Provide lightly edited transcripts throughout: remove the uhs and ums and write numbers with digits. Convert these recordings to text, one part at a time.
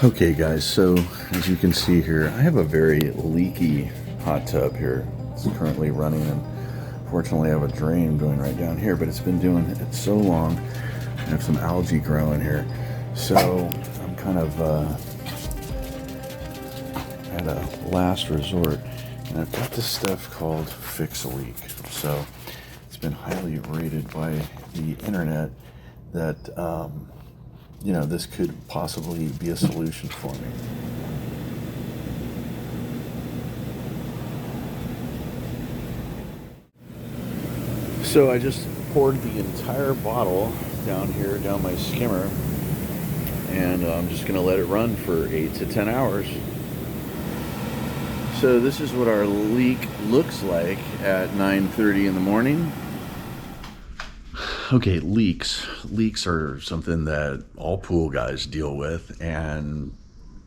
Okay guys, so as you can see here, I have a very leaky hot tub here. It's currently running, and fortunately I have a drain going right down here, but it's been doing it so long. I have some algae growing here. So I'm kind of at a last resort, and I've got this stuff called Fix a Leak. So it's been highly rated by the internet that you know, this could possibly be a solution for me. So I just poured the entire bottle down here, down my skimmer, and I'm just gonna let it run for 8 to 10 hours. So this is what our leak looks like at 9:30 in the morning. Okay, leaks. Leaks are something that all pool guys deal with, and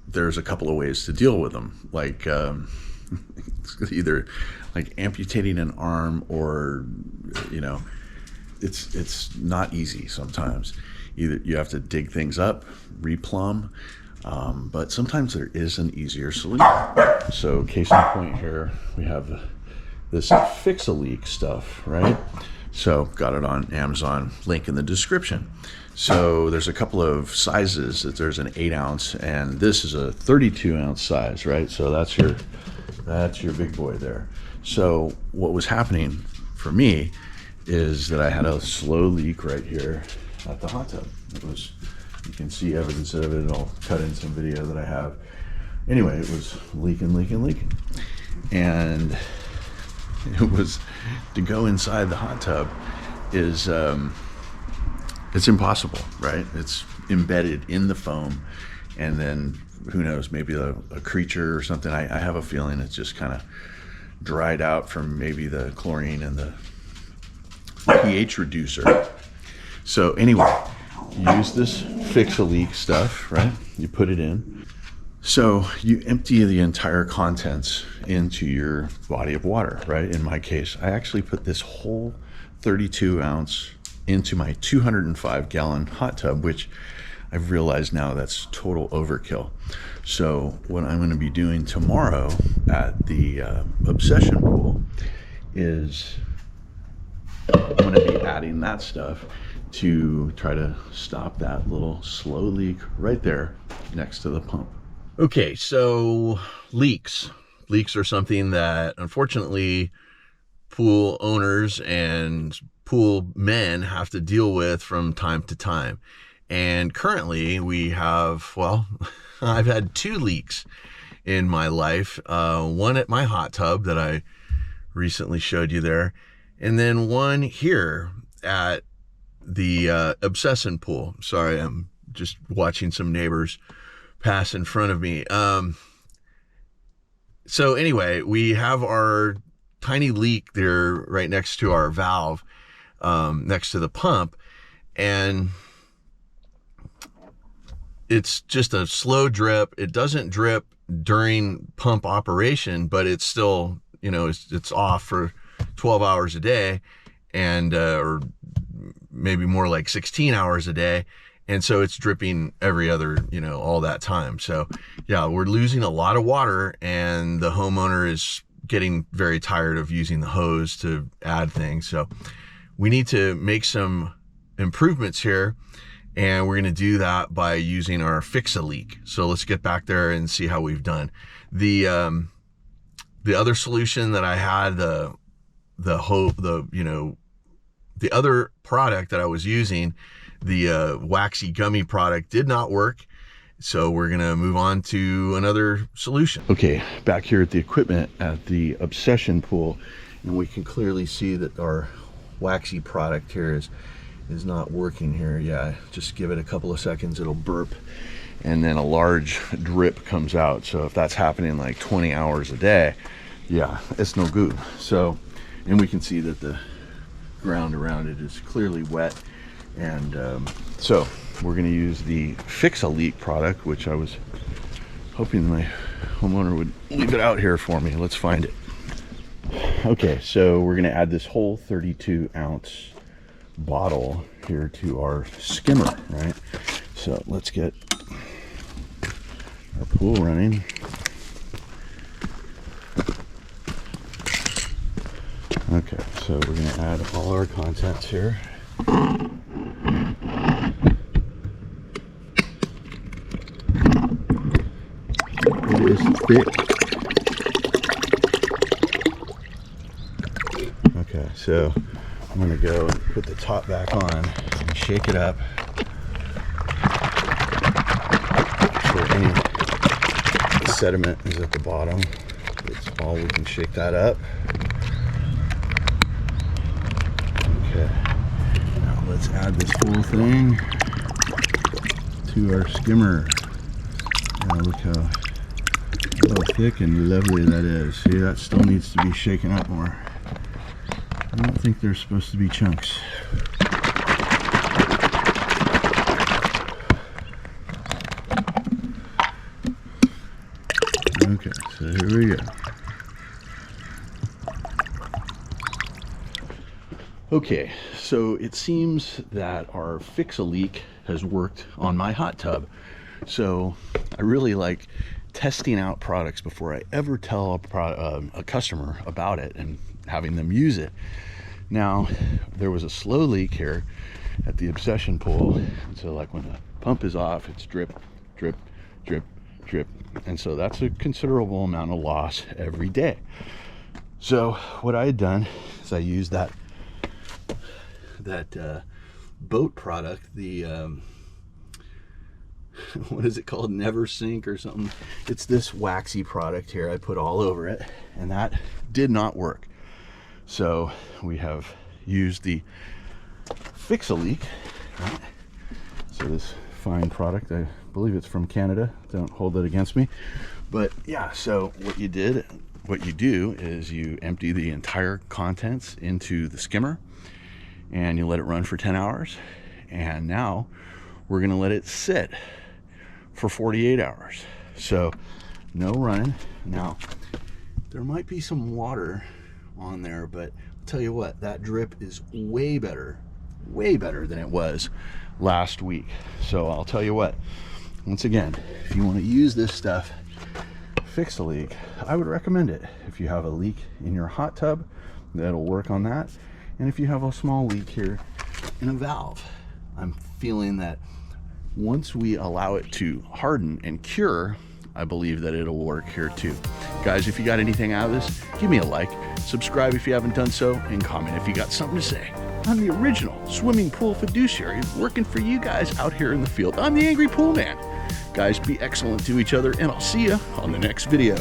there's a couple of ways to deal with them. Like it's either like amputating an arm, or you know, it's not easy sometimes. Either you have to dig things up, replumb, but sometimes there is an easier solution. So case in point here, we have this Fix a Leak stuff, right? So got it on Amazon, link in the description. So there's a couple of sizes. There's an 8 ounce, and this is a 32 ounce size, right? So that's your big boy there. So what was happening for me is that I had a slow leak right here at the hot tub. It was, you can see evidence of it. I'll cut in some video that I have. Anyway, it was leaking. And it was, to go inside the hot tub is it's impossible, right? It's embedded in the foam, and then who knows, maybe a creature or something. I have a feeling it's just kind of dried out from maybe the chlorine and the pH reducer. So anyway, use this Fix a Leak stuff, right? You put it in. So you empty the entire contents into your body of water, right? In my case, I actually put this whole 32 ounce into my 205 gallon hot tub, which I've realized now that's total overkill. So what I'm going to be doing tomorrow at the Obsession pool is I'm going to be adding that stuff to try to stop that little slow leak right there next to the pump. Okay, so leaks are something that unfortunately pool owners and pool men have to deal with from time to time. And currently we have, well, I've had 2 leaks in my life. One at my hot tub that I recently showed you there, and then one here at the Obsession pool. Sorry, I'm just watching some neighbors pass in front of me. So anyway, we have our tiny leak there right next to our valve, next to the pump, and it's just a slow drip. It doesn't drip during pump operation, but it's still, you know, it's off for 12 hours a day, and or maybe more like 16 hours a day. And so it's dripping every other, you know, all that time. So yeah, we're losing a lot of water, and the homeowner is getting very tired of using the hose to add things. So we need to make some improvements here, and we're going to do that by using our Fix a Leak. So let's get back there and see how we've done. The other solution that I had, the other product that I was using, the waxy gummy product, did not work. So we're gonna move on to another solution. Okay, back here at the equipment at the Obsession pool, and we can clearly see that our waxy product here is not working here. Yeah, just give it a couple of seconds, it'll burp, and then a large drip comes out. So if that's happening like 20 hours a day, yeah, it's no good. So, and we can see that the ground around it is clearly wet. And so we're going to use the Fix a Leak product, which I was hoping my homeowner would leave it out here for me. Let's find it. Okay, so we're going to add this whole 32 ounce bottle here to our skimmer, right? So let's get pool running. Okay, so we're going to add all our contents here. It is thick. Okay, so I'm going to go and put the top back on and shake it up. So any sediment is at the bottom. That's all, we can shake that up. Okay, now let's add this whole thing to our skimmer. Now look how thick and lovely that is. See, that still needs to be shaken up more. I don't think they're supposed to be chunks. Okay, so here we go. Okay, so it seems that our Fix-A-Leak has worked on my hot tub. So I really like testing out products before I ever tell a customer about it and having them use it. Now, there was a slow leak here at the Obsession pool. So like when the pump is off, it's drip, drip, drip, drip. And so that's a considerable amount of loss every day. So what I had done is I used that boat product, the what is it called, Never Sink or something. It's this waxy product here I put all over it, and that did not work. So we have used the Fix-A-Leak, right? So this fine product, I believe it's from Canada, don't hold it against me, but yeah. So what you do is you empty the entire contents into the skimmer and you let it run for 10 hours. And now we're going to let it sit for 48 hours. So no running. Now there might be some water on there, but I'll tell you what, that drip is way better than it was last week. So I'll tell you what, once again, if you want to use this stuff, Fix-A-Leak, I would recommend it. If you have a leak in your hot tub, that'll work on that. And if you have a small leak here in a valve, I'm feeling that once we allow it to harden and cure, I believe that it'll work here too. Guys, if you got anything out of this, give me a like, subscribe if you haven't done so, and comment if you got something to say. I'm the original swimming pool fiduciary working for you guys out here in the field. I'm the Angry Pool Man. Guys, be excellent to each other, and I'll see you on the next video.